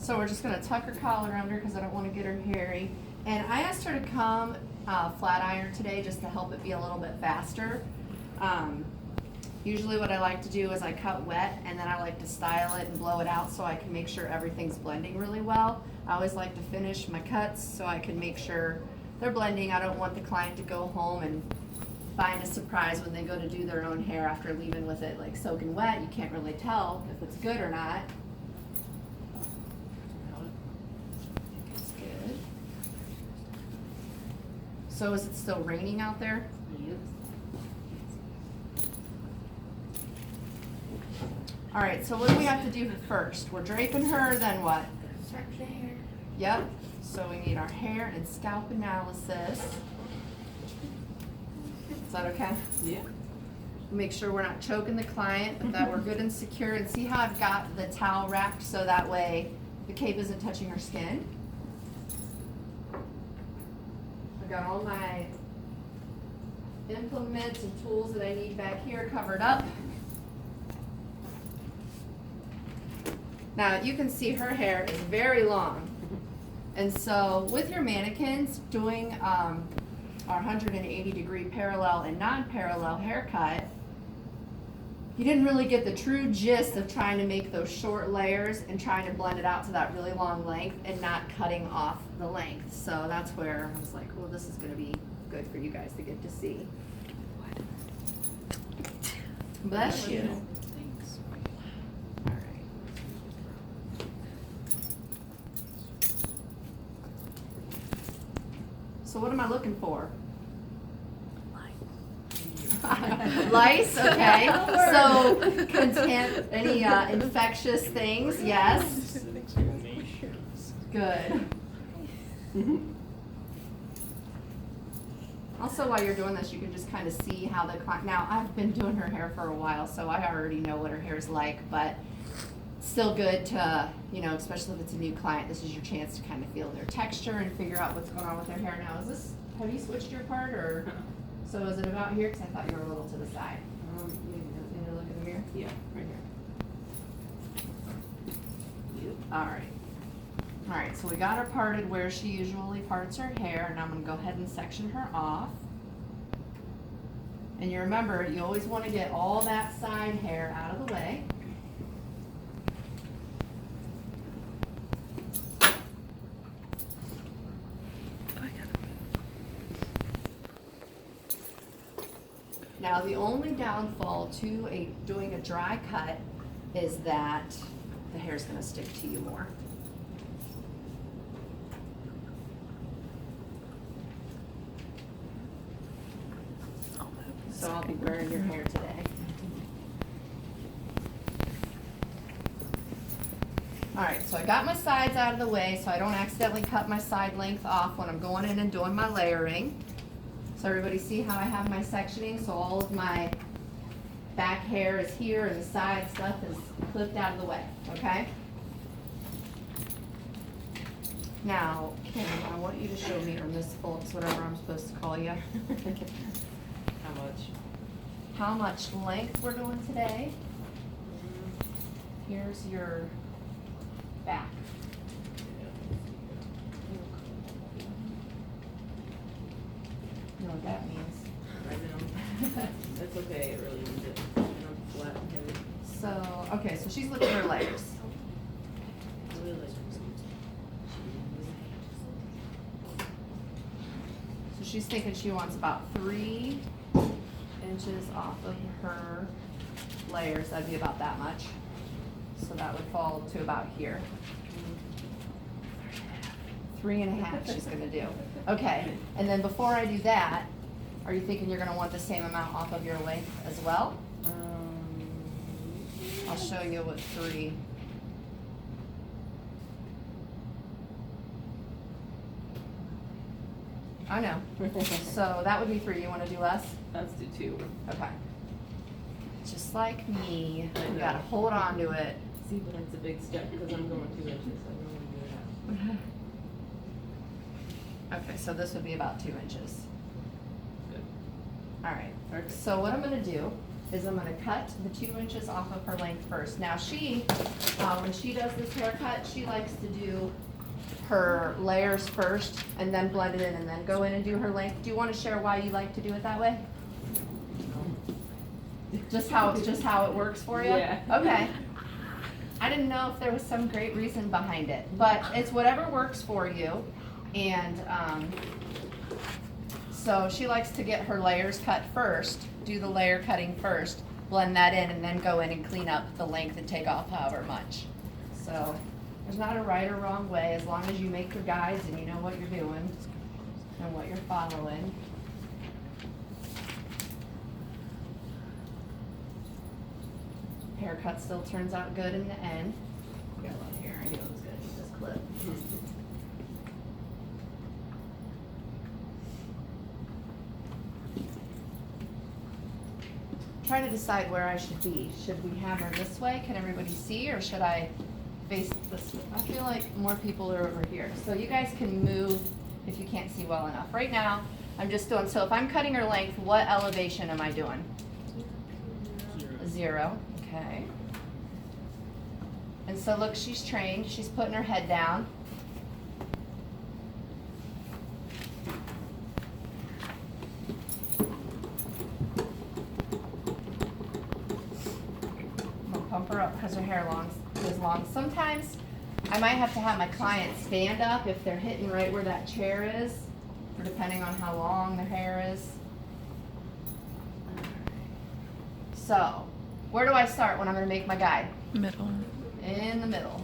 So we're just gonna tuck her collar under because I don't want to get her hairy. And I asked her to come flat iron today just to help it be a little bit faster. Usually what I like to do is I cut wet and then I like to style it and blow it out so I can make sure everything's blending really well. I always like to finish my cuts so I can make sure they're blending. I don't want the client to go home and find a surprise when they go to do their own hair after leaving with it like soaking wet. You can't really tell if it's good or not. It's good. So is it still raining out there? Yep. All right, so what do we have to do first? We're draping her, then what? Start the hair. Yep, so we need our hair and scalp analysis. Is that okay? Yeah. Make sure we're not choking the client, but that we're good and secure. And see how I've got the towel wrapped so that way the cape isn't touching her skin? I've got all my implements and tools that I need back here covered up. Now you can see her hair is very long. And so with your mannequins, doing our 180-degree parallel and non-parallel haircut, you didn't really get the true gist of trying to make those short layers and trying to blend it out to that really long length and not cutting off the length. So that's where I was like, well, this is gonna be good for you guys to get to see. Bless you. Thanks. All right. So what am I looking for? Lice, okay. So any infectious things, yes. Good. Also, while you're doing this, you can just kind of see how the client, now I've been doing her hair for a while, so I already know what her hair's like, but still good to, you know, especially if it's a new client, this is your chance to kind of feel their texture and figure out what's going on with their hair. Now, have you switched your part, or, so is it about here? Because I thought you were a little to the side. Maybe Need to look in the mirror? yeah, right here. Yep. All right. All right, so we got her parted where she usually parts her hair, and I'm gonna go ahead and section her off. And you remember, you always wanna get all that side hair out of the way. Now, the only downfall to doing a dry cut is that the hair's gonna stick to you more. So I'll be wearing your hair today. All right, so I got my sides out of the way so I don't accidentally cut my side length off when I'm going in and doing my layering. So everybody see how I have my sectioning? So all of my back hair is here and the side stuff is clipped out of the way, okay? Now, Kim, I want you to show me, or Miss Folks, whatever I'm supposed to call you. How much? How much length we're doing today. Here's your back. You know what that means. I know. That's okay, it really needs it. I'm flat and heavy. So, okay, so she's looking at her layers. I really like So she's thinking she wants about 3 inches off of her layers. That'd be about that much. So that would fall to about here. 3.5 she's gonna do. Okay, and then before I do that, are you thinking you're gonna want the same amount off of your length as well? I'll show you what 3. I know. So that would be 3. You wanna do less? Let's do 2. Okay. Just like me, I you know. gotta hold on to it. See, but that's a big step because I'm going 2 inches. I don't want to do that. Okay, so this would be about 2 inches. Good. All right. Perfect. So what I'm gonna do is I'm gonna cut the 2 inches off of her length first. Now she, when she does this haircut, she likes to do her layers first and then blend it in and then go in and do her length. Do you wanna share why you like to do it that way? Just how it works for you? Yeah. Okay. I didn't know if there was some great reason behind it, but it's whatever works for you. And, so she likes to get her layers cut first, do the layer cutting first, blend that in, and then go in and clean up the length and take off however much. So there's not a right or wrong way, as long as you make your guides and you know what you're doing and what you're following. Haircut still turns out good in the end. Got a lot of hair, I knew it was gonna be this clip. Trying to decide where I should be. Should we have her this way? Can everybody see, or should I face this way? I feel like more people are over here. So you guys can move if you can't see well enough. Right now, I'm just doing, so if I'm cutting her length, what elevation am I doing? 0, okay. And so look, she's trained. She's putting her head down. Pump her up because her hair is long. Sometimes I might have to have my client stand up if they're hitting right where that chair is, or depending on how long their hair is. So, where do I start when I'm going to make my guide? Middle. In the middle.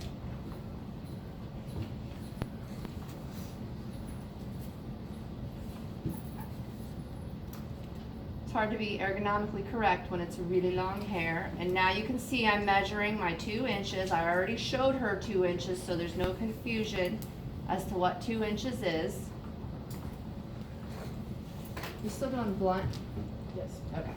It's hard to be ergonomically correct when it's really long hair. And now you can see I'm measuring my 2 inches. I already showed her 2 inches, so there's no confusion as to what 2 inches is. You still doing blunt? Yes. Okay.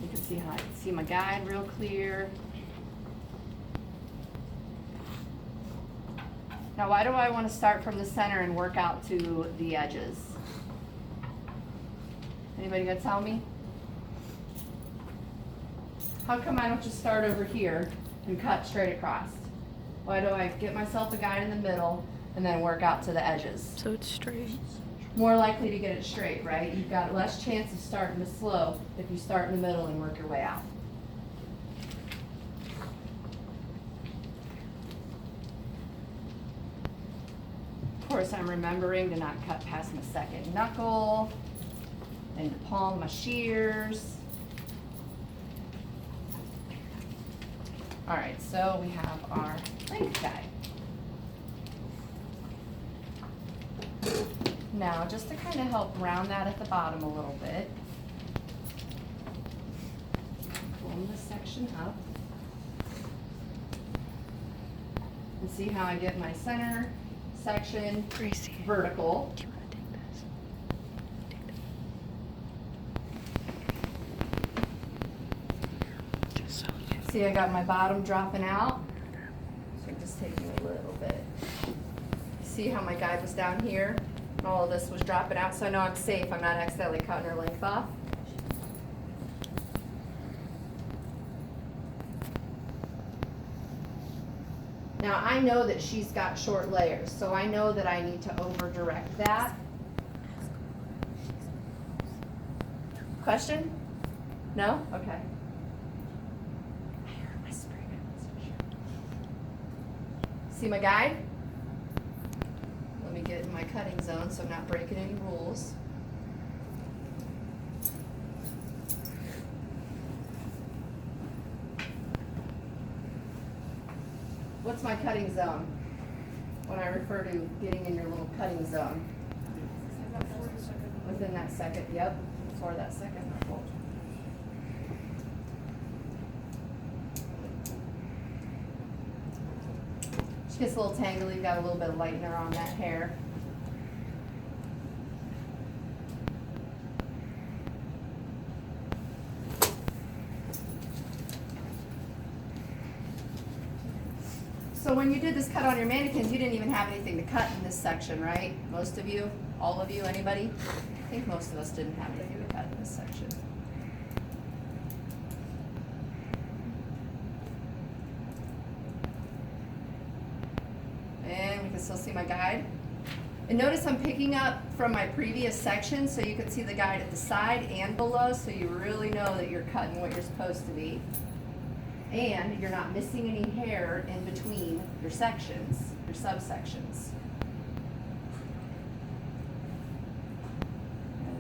You can see how I can see my guide real clear. Now, why do I want to start from the center and work out to the edges? Anybody gonna tell me? How come I don't just start over here and cut straight across? Why do I get myself a guide in the middle and then work out to the edges? So it's straight. More likely to get it straight, right? You've got less chance of starting to slow if you start in the middle and work your way out. Of course, I'm remembering to not cut past my second knuckle and to palm my shears. All right, so we have our length guide. Now, just to kind of help round that at the bottom a little bit, pull this section up. And see how I get my center section Gracie. vertical. Do you want to take this? Take this. Just so you See, I got my bottom dropping out. So just taking a little bit. See how my guide was down here? And all of this was dropping out, so I know I'm safe. I'm not accidentally cutting her length off. Now, I know that she's got short layers, so I know that I need to over-direct that. Question? No? Okay. I heard whispering. I wasn't sure. See my guide? Let me get in my cutting zone so I'm not breaking any rules. What's my cutting zone? When I refer to getting in your little cutting zone. Within that second, yep, before that second knuckle. She gets a little tangly, got a little bit of lightener on that hair. So So when you did this cut on your mannequins, you didn't even have anything to cut in this section, right? Most of you? All of you? Anybody? I think most of us didn't have anything to cut in this section. And we can still see my guide. And notice I'm picking up from my previous section so you can see the guide at the side and below, so you really know that you're cutting what you're supposed to be. And you're not missing any hair in between your sections, your subsections.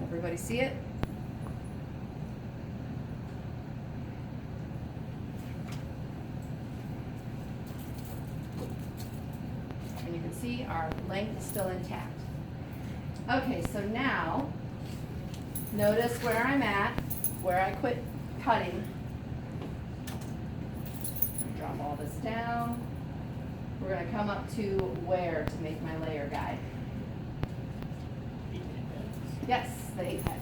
Everybody see it? And you can see our length is still intact. Okay, so now, notice where I'm at, where I quit cutting. Drop all this down. We're going to come up to where to make my layer guide. Yes, the apex.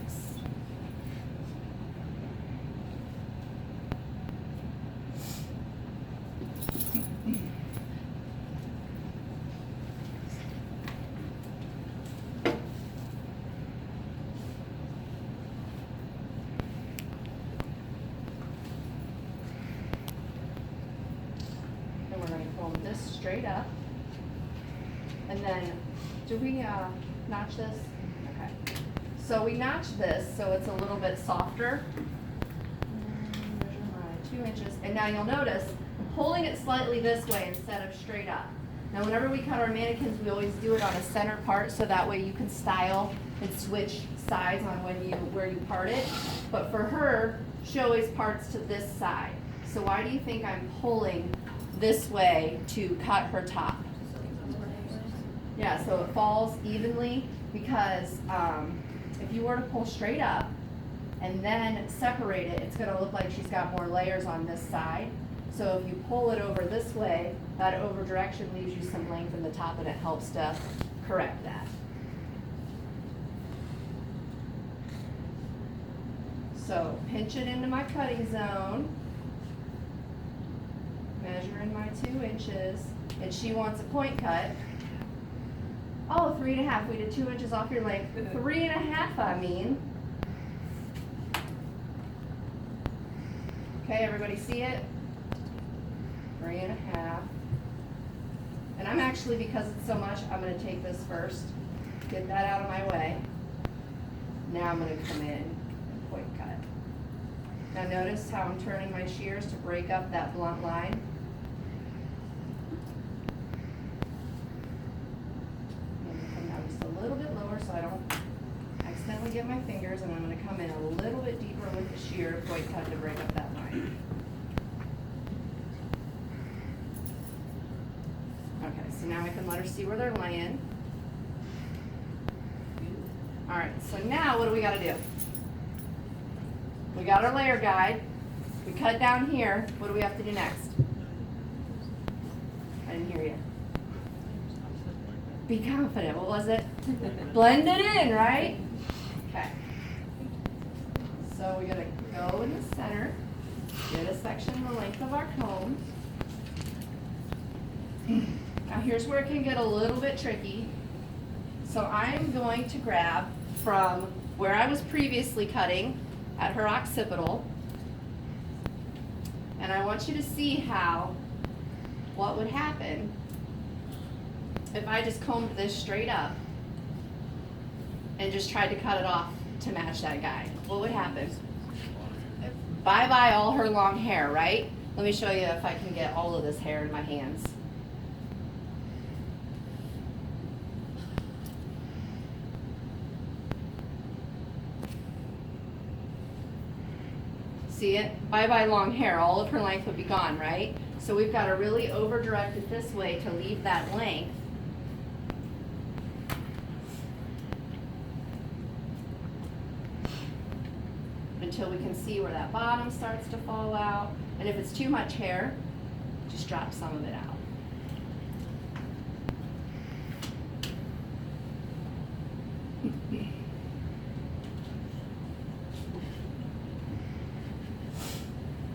And we're going to comb this straight up. And then, do we notch this? Okay. So we notch this so it's a little bit softer. Measure my 2 inches. And now you'll notice I'm holding it slightly this way instead of straight up. Now whenever we cut our mannequins, we always do it on a center part so that way you can style and switch sides on where you part it. But for her, she always parts to this side. So why do you think I'm pulling this way to cut her top? Yeah, so it falls evenly because if you were to pull straight up and then separate it, it's gonna look like she's got more layers on this side. So if you pull it over this way, that over direction leaves you some length in the top and it helps to correct that. So pinch it into my cutting zone. Measure in my 2 inches. And she wants a point cut. Oh, 3.5. We did 2 inches off your length. 3.5, I mean. Okay, everybody see it? 3.5. And I'm actually, because it's so much, I'm going to take this first. Get that out of my way. Now I'm going to come in and point cut. Now notice how I'm turning my shears to break up that blunt line. A little bit lower so I don't accidentally get my fingers, and I'm going to come in a little bit deeper with the shear point cut to break up that line. Okay, so now I can let her see where they're laying. Alright, so now what do we got to do? We got our layer guide. We cut down here. What do we have to do next? I didn't hear you. Be confident. What was it? Blend it in, right? Okay. So we're going to go in the center, get a section the length of our comb. Now here's where it can get a little bit tricky. So I'm going to grab from where I was previously cutting at her occipital, and I want you to see what would happen if I just combed this straight up and just tried to cut it off to match that guide. What would happen? Bye-bye all her long hair, right? Let me show you if I can get all of this hair in my hands. See it? Bye-bye long hair. All of her length would be gone, right? So we've got to really over-direct it this way to leave that length. Until we can see where that bottom starts to fall out. And if it's too much hair, just drop some of it out.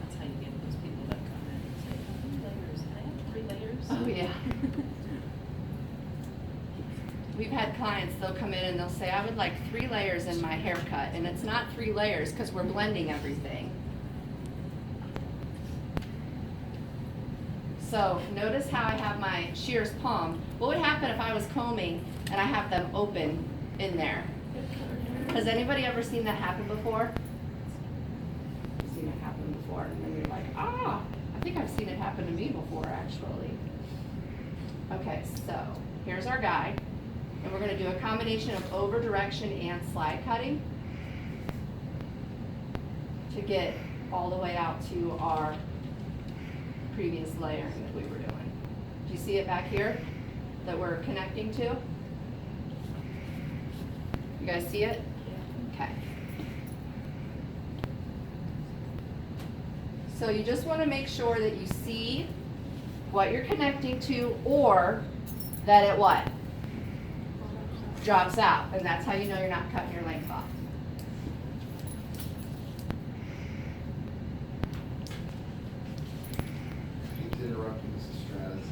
That's how you get those people that come in and say, how many layers? I have 3 layers. Oh yeah. had clients, they'll come in and they'll say, I would like 3 layers in my haircut, and it's not 3 layers because we're blending everything. So notice how I have my shears palm. What would happen if I was combing and I have them open in there? Has anybody ever seen that happen before? Seen it happen before, and then you're like, ah, I think I've seen it happen to me before, actually. Okay, so here's our guide, and we're going to do a combination of over direction and slide cutting to get all the way out to our previous layering that we were doing. Do you see it back here that we're connecting to? You guys see it? Okay. So you just want to make sure that you see what you're connecting to, or that it what? Drops out, and that's how you know you're not cutting your length off. To interrupt you, Mrs. Stratus,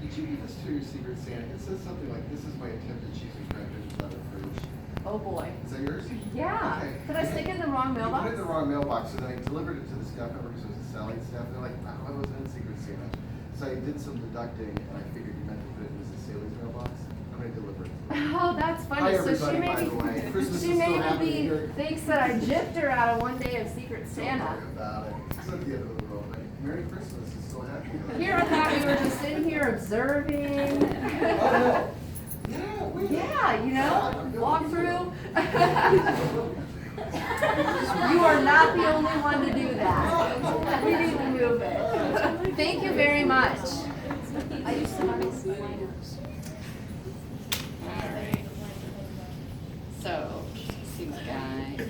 did you give this to your Secret Santa? It says something like, "This is my attempted cheese and crackers letter fridge." Oh boy. Is that yours? Yeah. Okay. Did I stick it in the wrong You mailbox? put it in the wrong mailbox, so then I delivered it to the staff members who was selling stuff, and they're like, "Oh, I wasn't in Secret Santa." So I did some deducting, and I figured you meant to put it in Mrs. Saley's mailbox. I'm gonna deliver it to her. Oh, that's funny. Hi, So she everybody, by the way. maybe Christmas she is still happening maybe here. thinks that I gypped her out of one day of Secret Don't Santa. worry about it. It's not the end of the world. Merry Christmas is still happening. Here I thought we were just sitting here observing. Oh, no. Yeah, wait. Yeah, you know, walk through. You are not the only one to do that. We need to move it. Thank you very much. I used to have these liners. All right. So, see my guy.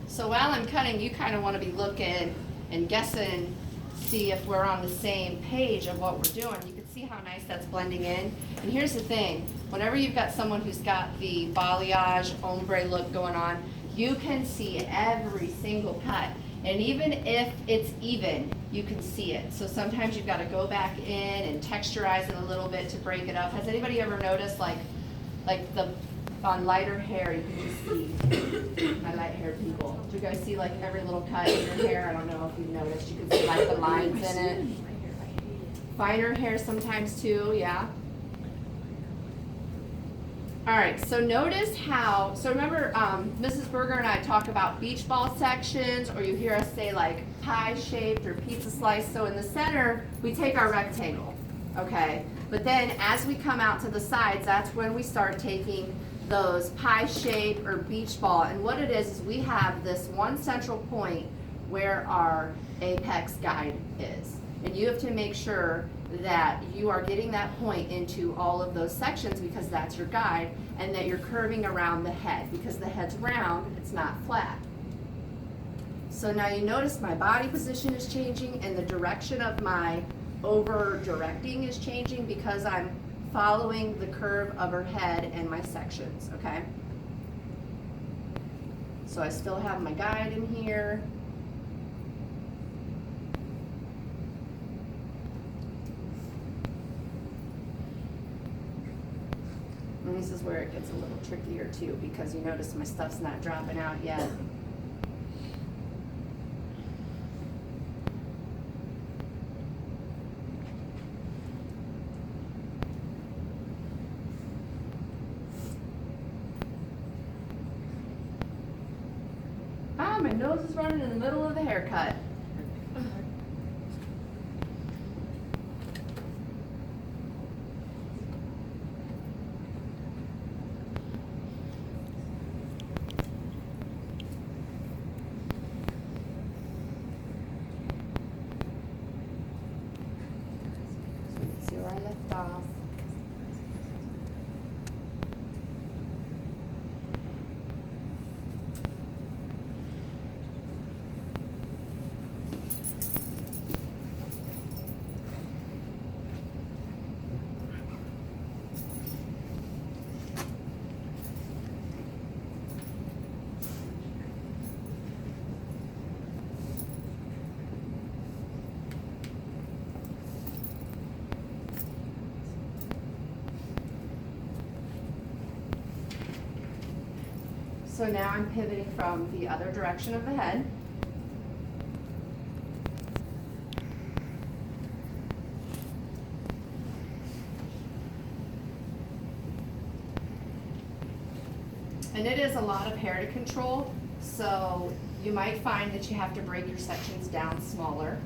So while I'm cutting, you kind of want to be looking and guessing, see if we're on the same page of what we're doing. You can see how nice that's blending in. And here's the thing, whenever you've got someone who's got the balayage, ombre look going on, you can see every single cut. And even if it's even, you can see it. So sometimes you've got to go back in and texturize it a little bit to break it up. Has anybody ever noticed like on lighter hair, you can just see my light haired people. Do you guys see like every little cut in your hair? I don't know if you've noticed. You can see like the lines in it. Finer hair sometimes too, yeah. All right, so notice how, so remember Mrs. Berger and I talk about beach ball sections, or you hear us say like pie shaped or pizza slice. So in the center, we take our rectangle, okay? But then as we come out to the sides, that's when we start taking those pie shape or beach ball. And what it is we have this one central point where our apex guide is. And you have to make sure that you are getting that point into all of those sections because that's your guide, and that you're curving around the head because the head's round, it's not flat. So now you notice my body position is changing and the direction of my over directing is changing because I'm following the curve of her head and my sections, okay? So I still have my guide in here. And this is where it gets a little trickier too, because you notice my stuff's not dropping out yet. Ah, my nose is running in the middle of the haircut. See where I left off. So now I'm pivoting from the other direction of the head. And it is a lot of hair to control, so you might find that you have to break your sections down smaller.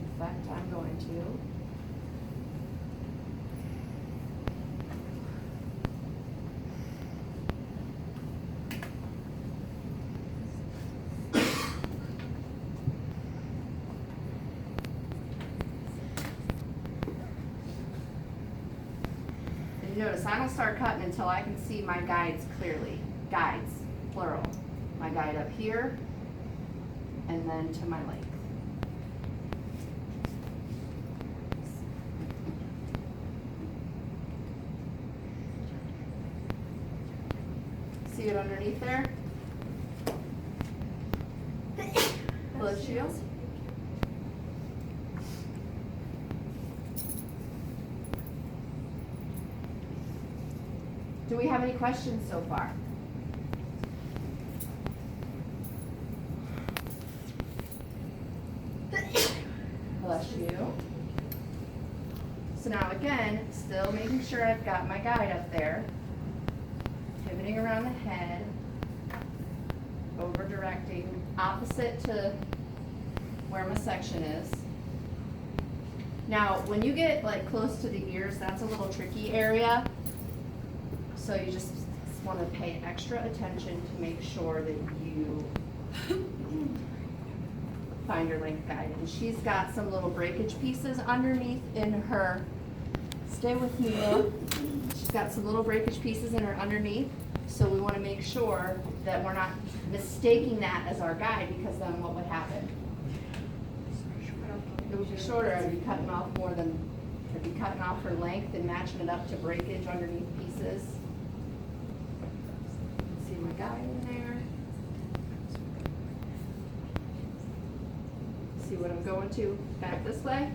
In fact, I'm going to. Notice I don't start cutting until I can see my guides clearly. Guides, plural. My guide up here, and then to my length. See it underneath there? Bless you. Do we have any questions so far? Bless you. So now again, still making sure I've got my guide up there. Pivoting around the head. Over directing opposite to where my section is. Now, when you get like close to the ears, that's a little tricky area. So you just want to pay extra attention to make sure that you find your length guide. And she's got some little breakage pieces underneath in her, stay with me, Will. She's got some little breakage pieces in her underneath. So we want to make sure that we're not mistaking that as our guide, because then what would happen? It would be shorter. I'd be cutting off more than, I'd be cutting off her length and matching it up to breakage underneath pieces. See my guide in there. See what I'm going to back this way.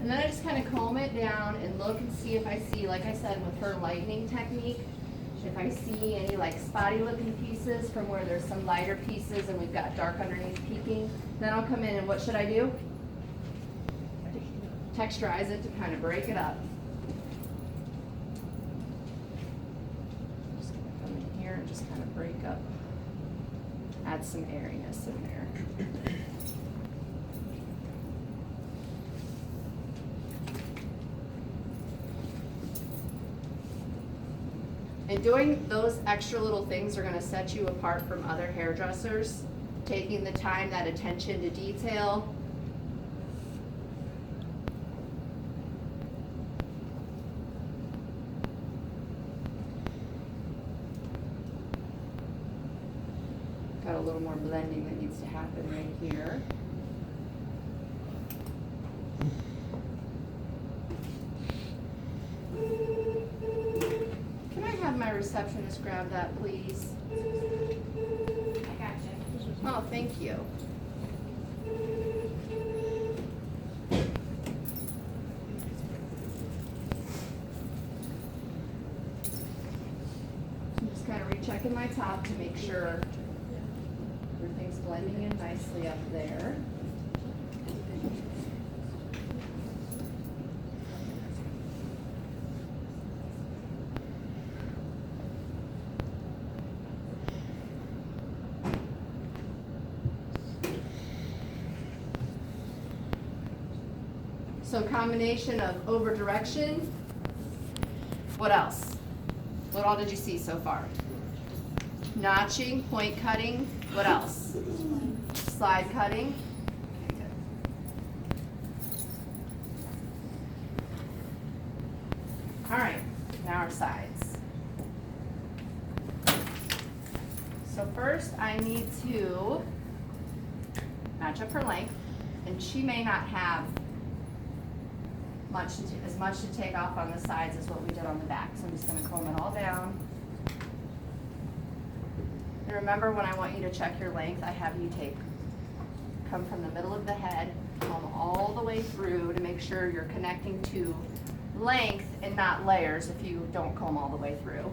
And then I just kind of comb it down and look and see if I see, like I said, with her lightning technique, if I see any like spotty looking pieces from where there's some lighter pieces and we've got dark underneath peeking, then I'll come in and what should I do? Texturize it to kind of break it up. Just gonna come in here and just kind of break up, add some airiness in there. And doing those extra little things are going to set you apart from other hairdressers, taking the time, that attention to detail. Got a little more blending that needs to happen right here. My receptionist grab that, please. I got you. Oh, thank you. I'm just kind of rechecking my top to make sure everything's blending in nicely up there. So combination of over direction. What else? What all did you see so far? Notching, point cutting. What else? Slide cutting. All right, now our sides. So first I I need to match up her length, and she may not have as much to take off on the sides as what we did on the back. So I'm just gonna comb it all down. And remember, when I want you to check your length, I have you come from the middle of the head, comb all the way through to make sure you're connecting to length and not layers if you don't comb all the way through.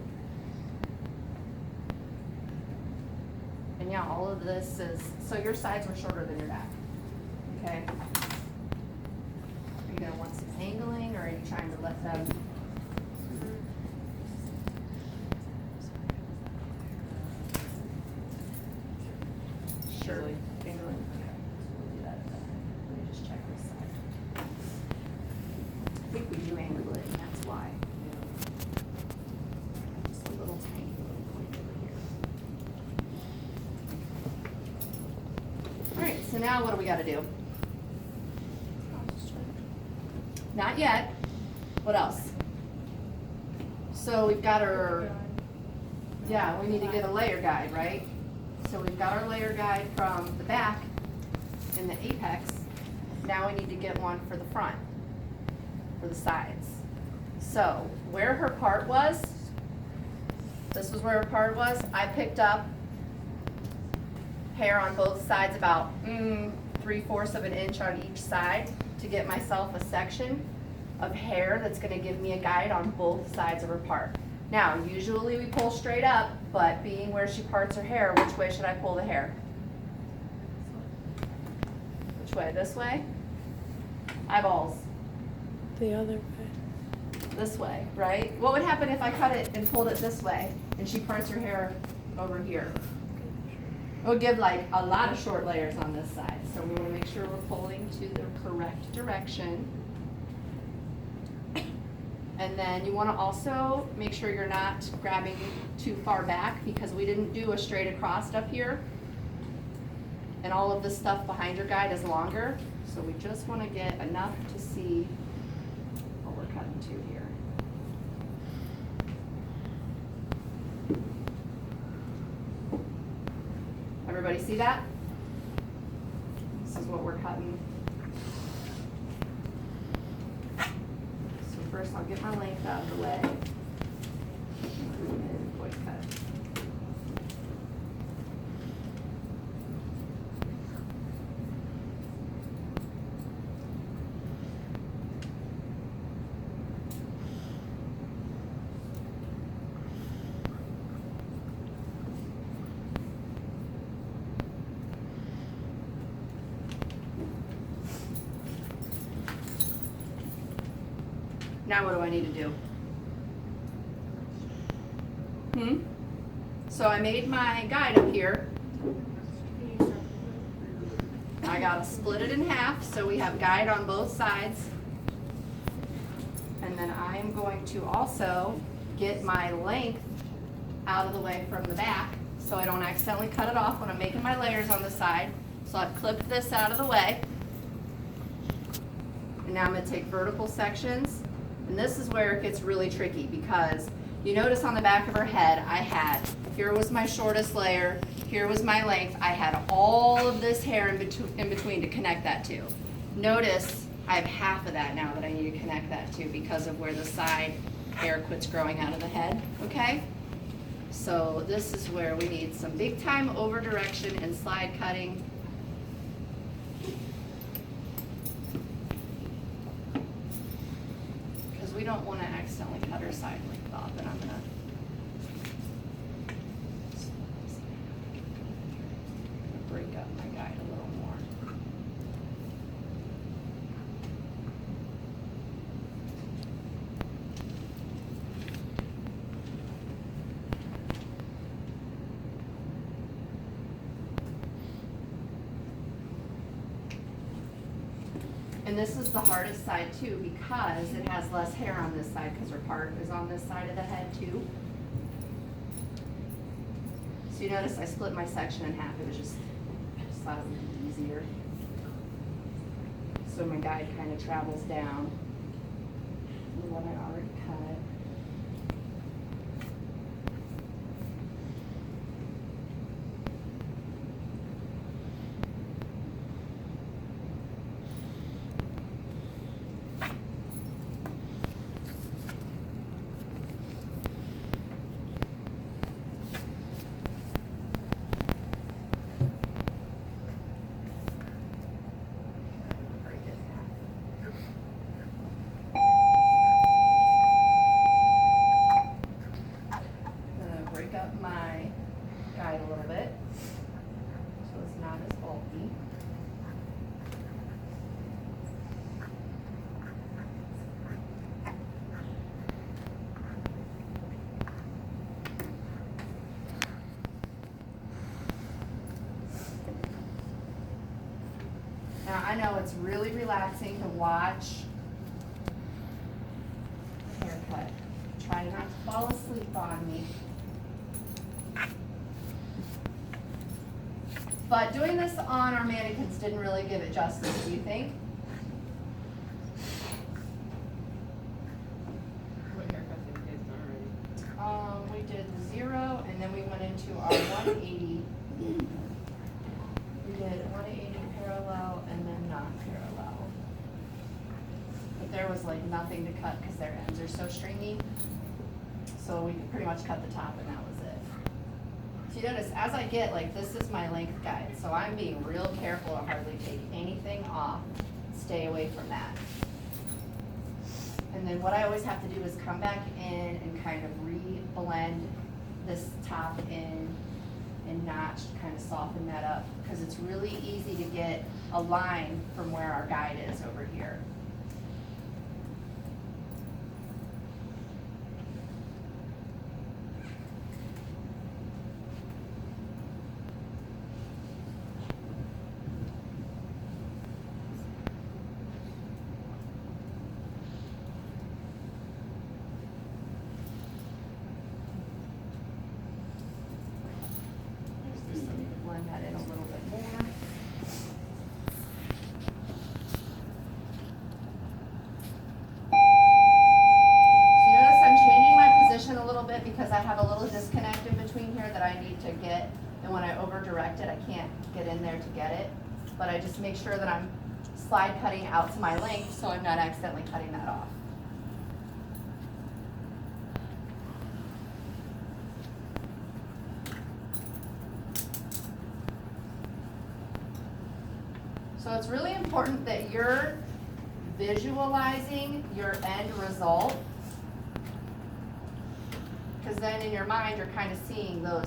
And yeah, all of this is, so your sides were shorter than your back, okay? Are you gonna want some angling, or are you trying to let them? Sure. Angling, okay. We'll do that. Let me just check this side. I think we do angle it, and that's why. Just a little tiny little point over here. All right, so now what do we gotta do? Not yet. What else? So we've got our, yeah, we need to get a layer guide, right? So we've got our layer guide from the back in the apex. Now we need to get one for the front, for the sides. So where her part was, this was where her part was. I picked up hair on both sides, about 3/4 of an inch on each side, to get myself a section of hair that's gonna give me a guide on both sides of her part. Now, usually we pull straight up, but being where she parts her hair, which way should I pull the hair? Which way, this way? Eyeballs, The other way. this way, right? What would happen if I cut it and pulled it this way, and she parts her hair over here? It would give like a lot of short layers on this side, so we wanna make sure we're pulling to the correct direction. And then you wanna also make sure you're not grabbing too far back, because we didn't do a straight across up here. And all of this stuff behind your guide is longer, so we just wanna get enough to see what we're cutting to here. Everybody see that? This is what we're cutting. So first I'll get my length out of the way. And void cut. Now what do I need to do? So I made my guide up here. I gotta split it in half, so we have guide on both sides. And then I am going to also get my length out of the way from the back, so I don't accidentally cut it off when I'm making my layers on the side. So I've clipped this out of the way. And now I'm gonna take vertical sections. And this is where it gets really tricky, because you notice on the back of her head, here was my shortest layer, here was my length, I had all of this hair in between to connect that to. Notice I have half of that now that I need to connect that to, because of where the side hair quits growing out of the head, okay? So this is where we need some big time over direction and slide cutting. We don't want to accidentally cut her side length off, and I'm gonna break up my guide a little more. And this is the hardest side too, because it has less hair on this side, because her part is on this side of the head too. So you notice I split my section in half. It was just, I just thought it would be easier. So my guide kind of travels down the one I already cut. Now, I know it's really relaxing to watch the haircut. Try not to fall asleep on me. But doing this on our mannequins didn't really give it justice, do you think? What haircuts have you guys done already? We did the 0, and then we went into our 180. We did 180 parallel and then non-parallel. But there was like nothing to cut because their ends are so stringy. So we could pretty much cut the top and that was it. So you notice, as I get, like, this is my length guide, so I'm being real careful to hardly take anything off. Stay away from that. And then what I always have to do is come back in and kind of re-blend this top in and notch to kind of soften that up, because it's really easy to get a line from where our guide is over here. Just need to blend that in a little bit more. So you notice I'm changing my position a little bit because I have a little disconnect in between here that I need to get, and when I over direct it, I can't get in there to get it. But I just make sure that I'm slide cutting out to my length so I'm not accidentally cutting that off. So it's really important that you're visualizing your end result, because then in your mind you're kind of seeing those